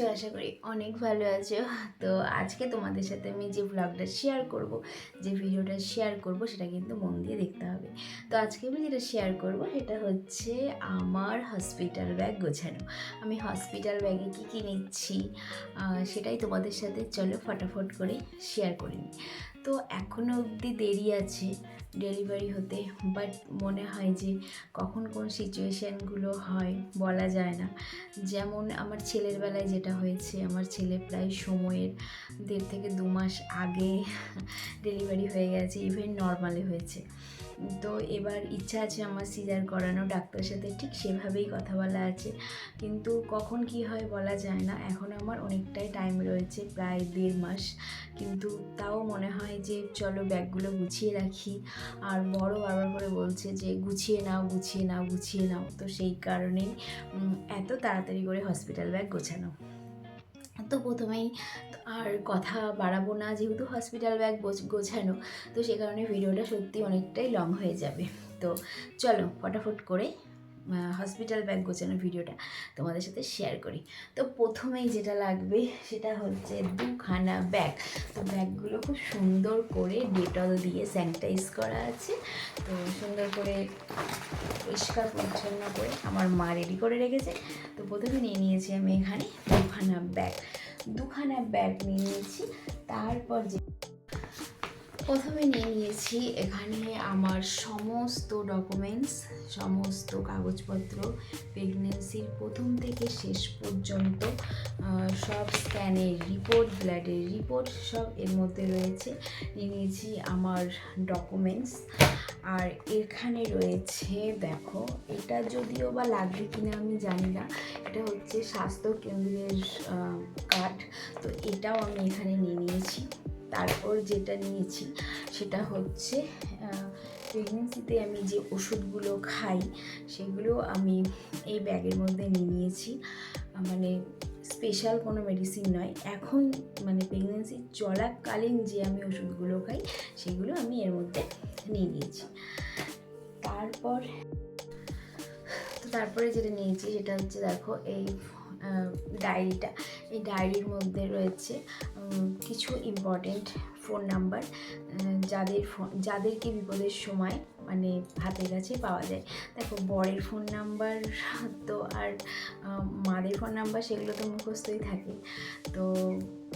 আছো? আশা করি অনেক ভালো আছো। তো আজকে তোমাদের সাথে আমি যে ব্লগটা শেয়ার করব, যে ভিডিওটা শেয়ার করব, সেটা কিন্তু মন দিয়ে দেখতে হবে। তো আজকে আমি যেটা শেয়ার করব সেটা হচ্ছে আমার হসপিটাল ব্যাগ গোছানো। আমি হসপিটাল ব্যাগে কী কী নিচ্ছি সেটাই তোমাদের সাথে চলো ফটাফট করে শেয়ার করে নিই। তো এখনও অবধি দেরি আছে ডেলিভারি হতে, বাট মনে হয় যে কখন কোন সিচুয়েশানগুলো হয় বলা যায় না। যেমন আমার ছেলের বেলায় যেটা হয়েছে, আমার ছেলে প্রায় সময়ের 1.5 থেকে 2 মাস আগে ডেলিভারি হয়ে গেছে, ইভেন নর্মালে হয়েছে। তো এবার ইচ্ছা আছে আমার সিজার করানো, ডাক্তারের সাথে ঠিক সেভাবেই কথা বলা আছে, কিন্তু কখন কি হয় বলা যায় না। এখন আমার অনেকটাই টাইম রয়েছে, প্রায় 1.5 মাস, কিন্তু তাও মনে হয় যে চলো ব্যাগগুলো গুছিয়ে রাখি। আর বড় বারবার করে বলছে যে গুছিয়ে নাও গুছিয়ে নাও গুছিয়ে নাও, তো সেই কারণেই এত তাড়াতাড়ি করে হসপিটাল ব্যাগ গোছানো। তো প্রথমেই আর কথা বাড়াবো না, যেহেতু হসপিটাল ব্যাগ গোছানো, তো সে কারণে ভিডিওটা সত্যি অনেকটাই লং হয়ে যাবে। তো চলো ফটাফট করে হসপিটাল ব্যাগ গোছানো ভিডিওটা তোমাদের সাথে শেয়ার করি। তো প্রথমেই যেটা লাগবে সেটা হচ্ছে 2খানা ব্যাগ। তো ব্যাগগুলো খুব সুন্দর করে ডেটল দিয়ে স্যানিটাইজ করা আছে, তো সুন্দর করে পরিষ্কার পরিচ্ছন্ন করে আমার মা রেডি করে রেখেছে। তো প্রথমে নিয়ে নিয়েছি আমি এখানে 2খানা ব্যাগ নিয়ে নিয়েছি। তারপর যে প্রথমে নিয়ে নিয়েছি এখানে আমার সমস্ত ডকুমেন্টস, সমস্ত কাগজপত্র, প্রেগনেন্সির প্রথম থেকে শেষ পর্যন্ত সব স্ক্যানের রিপোর্ট, ব্লাডের রিপোর্ট সব এর মধ্যে রয়েছে। নিয়ে নিয়েছি আমার ডকুমেন্টস। আর এখানে রয়েছে, দেখো এটা যদিও বা লাগবে কিনা আমি জানি না, এটা হচ্ছে স্বাস্থ্য কেন্দ্রের কার্ড, তো এটাও আমি এখানে নিয়ে নিয়েছি। তারপর যেটা নিয়েছি সেটা হচ্ছে প্রেগনেন্সিতে আমি যে ওষুধগুলো খাই সেগুলো আমি এই ব্যাগের মধ্যে নিয়ে নিয়েছি। মানে স্পেশাল কোনো মেডিসিন নয়, এখন মানে প্রেগনেন্সি চলাকালীন যে আমি ওষুধগুলো খাই সেগুলো আমি এর মধ্যে নিয়ে নিয়েছি। তারপরে যেটা নিয়েছি সেটা হচ্ছে, দেখো এই ডায়েরিটা, এই ডায়েরির মধ্যে রয়েছে কিছু ইম্পর্টেন্ট ফোন নাম্বার, যাদেরকে বিপদের সময় মানে হাতের কাছে পাওয়া যায়। দেখো বরের ফোন নাম্বার তো আর মাদের ফোন নাম্বার সেগুলো তো মুখস্থই থাকে, তো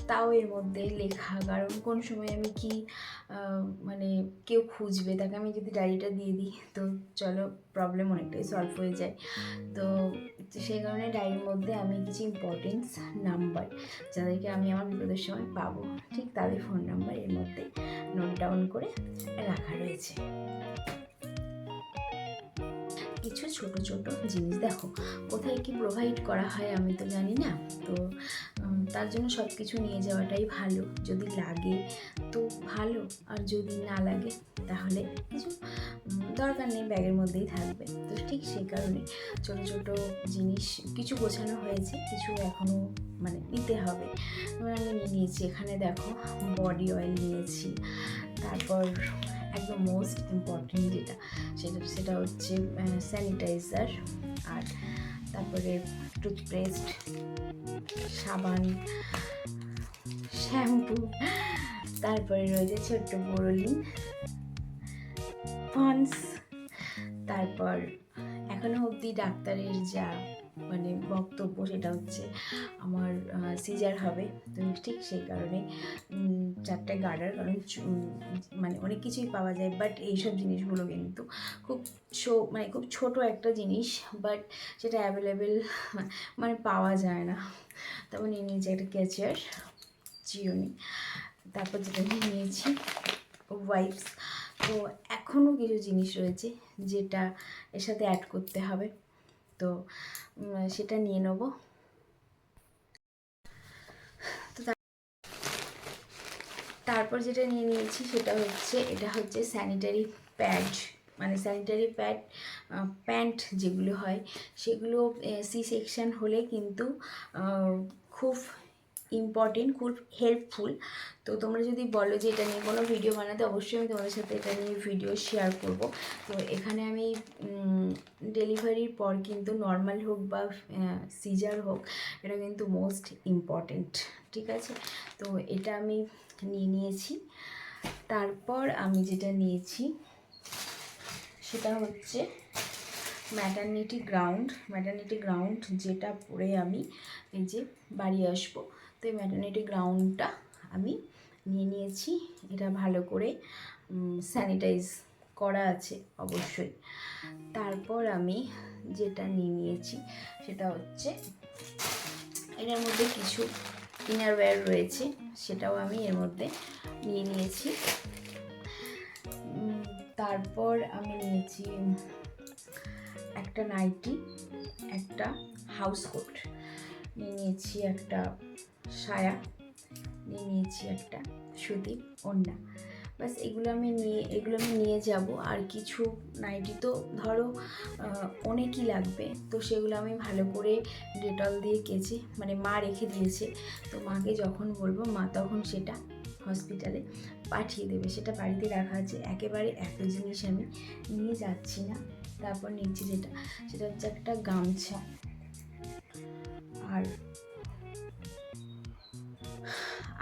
তাও এর মধ্যে লেখা, কারণ কোন সময় আমি কি মানে কেউ খুঁজবে, তাকে আমি যদি ডায়েরিটা দিয়ে দিই তো চলো প্রবলেম অনেকটাই সলভ হয়ে যায়। তো সেই কারণে ডায়েরির মধ্যে আমি কিছু ইম্পর্টেন্স নাম্বার, যাদেরকে আমি আমার বিপদের সময় পাবো, ঠিক তাদের ফোন নাম্বার এর মধ্যে নোট ডাউন করে রাখা রয়েছে। কিছু ছোট ছোট জিনিস, দেখো কোথায় কি প্রোভাইড করা হয় আমি তো জানি না, তো তার জন্য সব কিছু নিয়ে যাওয়াটাই ভালো। যদি লাগে তো ভালো, আর যদি না লাগে তাহলে কিছু দরকার নেই, ব্যাগের মধ্যেই থাকবে। তো ঠিক সেই কারণে ছোট ছোট জিনিস কিছু গোছানো হয়েছে, কিছু এখনও মানে নিতে হবে। আমি নিয়ে নিয়েছি এখানে, দেখো বডি অয়েল নিয়েছি। তারপর একদম মোস্ট ইম্পর্টেন্ট যেটা, সেটা হচ্ছে স্যানিটাইজার। আর তারপরে টুথপেস্ট, সাবান, শ্যাম্পু, তারপরে রয়েছে ছোট্ট বোরোলিন, পন্স। তারপর এখনও অবধি ডাক্তারের যা মানে বক্তব্য সেটা হচ্ছে আমার সিজার হবে, তো ঠিক সেই কারণে 4টে গার্ডার, কারণ মানে অনেক কিছুই পাওয়া যায়, বাট এইসব জিনিসগুলো কিন্তু খুব মানে খুব ছোটো একটা জিনিস, বাট সেটা অ্যাভেলেবেল মানে পাওয়া যায় না। তারপর নিয়ে নিয়েছি একটা ক্যাচার, চিরুনি। তারপর যেটা নিয়ে নিয়েছি ওয়াইপস। তো এখনও কিছু জিনিস রয়েছে যেটা এর সাথে অ্যাড করতে হবে, তো সেটা নিয়ে নেব। তো তারপর যেটা নিয়ে নিয়েছি সেটা হচ্ছে, এটা হচ্ছে স্যানিটারি প্যাড, মানে স্যানিটারি প্যান্ট যেগুলো হয় সেগুলো সি সেকশন হলে কিন্তু খুব ইম্পর্টেন্ট, খুব হেল্পফুল। তো তোমরা যদি বলো যে এটা নিয়ে কোনো ভিডিও বানাতে, অবশ্যই আমি তোমাদের সাথে এটা নিয়ে ভিডিও শেয়ার করব। তো এখানে আমি ডেলিভারির পর কিন্তু নর্মাল হোক বা সিজার হোক, এটা কিন্তু মোস্ট ইম্পর্টেন্ট, ঠিক আছে? তো এটা আমি নিয়েছি। তারপর আমি যেটা নিয়েছি সেটা হচ্ছে ম্যাটারনিটি গ্রাউন্ড, যেটা পরে আমি এই যে বাড়ি আসবো। তো এই ম্যাটারনিটি গ্রাউন্ডটা আমি নিয়েছি। এটা ভালো করে স্যানিটাইজ করা আছে অবশ্যই। তারপর আমি যেটা নিয়েছি সেটা হচ্ছে এটার মধ্যে কিছু ইনারওয়্যার রয়েছে, সেটাও আমি এর মধ্যে নিয়েছি। তারপর আমি নিয়েছি একটা নাইটি, একটা হাউস কোট নিয়েছি, একটা সায়া নিয়েছি, একটা সুতির ওড়না। বাস এগুলো আমি নিয়ে যাব। আর কিছু নাইটি তো ধরো অনেকই লাগবে, তো সেগুলো আমি ভালো করে ডেটল দিয়ে কেচে, মানে মা রেখে দিয়েছে, তো মাকে যখন বলবো মা তখন সেটা হসপিটালে পাঠিয়ে দেবে। সেটা বাড়িতে রাখা আছে, একেবারে এত জিনিস আমি নিয়ে যাচ্ছি না। তারপর নিচ্ছি সেটা হচ্ছে একটা গামছা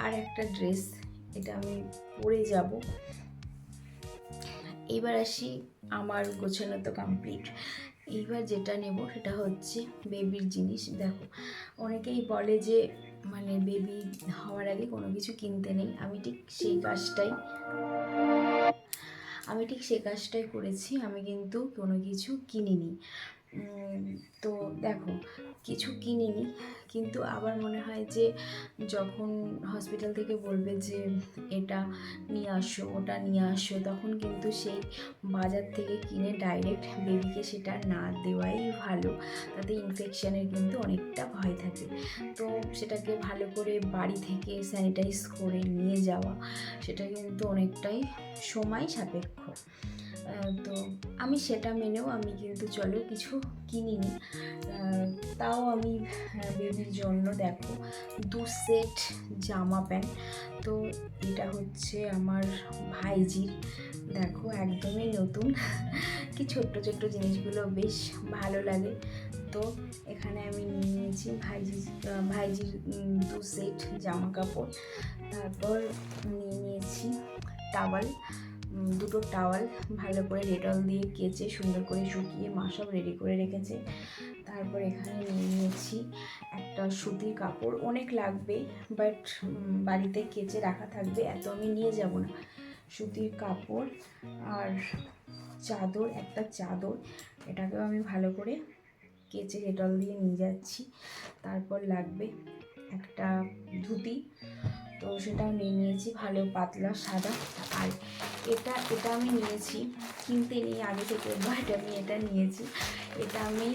আর একটা ড্রেস, এটা আমি পরে যাব। এবার আসি, আমার গোছানো তো কমপ্লিট। এইবার যেটা নেব সেটা হচ্ছে বেবির জিনিস। দেখো, অনেকেই বলে যে মানে বেবি হওয়ার আগে কোনো কিছু কিনতে নেই। আমি ঠিক সেই কাজটাই করেছি। আমি কিন্তু কোনো কিছু কিনিনি। তো দেখো, কিছু কিনিনি, কিন্তু আবার মনে হয় যে যখন হসপিটাল থেকে বলবে যে এটা নিয়ে আসো, ওটা নিয়ে আসো, তখন কিন্তু সেই বাজার থেকে কিনে ডাইরেক্ট বেবিকে সেটা না দেওয়াই ভালো। তাতে ইনফেকশানের কিন্তু অনেকটা ভয় থাকে। তো সেটাকে ভালো করে বাড়ি থেকে স্যানিটাইজ করে নিয়ে যাওয়া, সেটা কিন্তু অনেকটাই সময় সাপেক্ষ। তো আমি সেটা মেনেও আমি কিন্তু চলো কিছু কিনিনি। তাও আমি বেবির জন্য দেখো 2 সেট জামা প্যান্ট। তো এটা হচ্ছে আমার ভাইজির, দেখো একদমই নতুন। কি ছোট্ট ছোট্ট জিনিসগুলো বেশ ভালো লাগে। তো এখানে আমি নিয়েছি ভাইজির 2 সেট জামা কাপড়। তারপর নিয়েছি টাওয়াল, 2টো টাওয়াল ভালো করে ডেটল দিয়ে কেচে সুন্দর করে শুকিয়ে মা সব রেডি করে রেখেছে। তারপর এখানে নিয়েছি একটা সুতির কাপড়, অনেক লাগবে বাট বাড়িতে কেচে রাখা থাকবে, এত আমি নিয়ে যাব না। সুতির কাপড় আর একটা চাদর, এটাকেও আমি ভালো করে কেচে ডেটল দিয়ে নিয়ে যাচ্ছি। তারপর লাগবে একটা ধুতি, তো সেটাও নিয়েছি, ভালো পাতলা সাদা। আর এটা আমি নিয়েছি, কিনতে নিয়ে আগে থেকে, বাট আমি এটা নিয়েছি। এটা আমি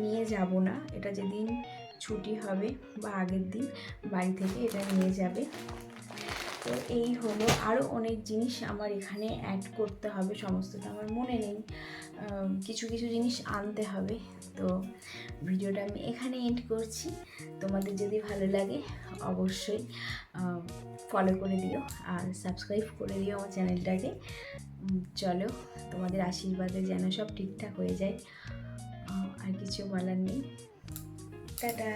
নিয়ে যাব না, এটা যেদিন ছুটি হবে বা আগের দিন বাড়ি থেকে এটা নিয়ে যাবে। তো এই হলো, আরও অনেক জিনিস আমার এখানে অ্যাড করতে হবে, সমস্তটা আমার মনে নেই, কিছু জিনিস আনতে হবে। তো ভিডিওটা আমি এখানে এন্ড করছি। তোমাদের যদি ভালো লাগে অবশ্যই ফলো করে দিও আর সাবস্ক্রাইব করে দিও আমার চ্যানেলটাকে। চলো, তোমাদের আশীর্বাদে যেন সব ঠিকঠাক হয়ে যায়। আর কিছু বলার নেই। টাটা।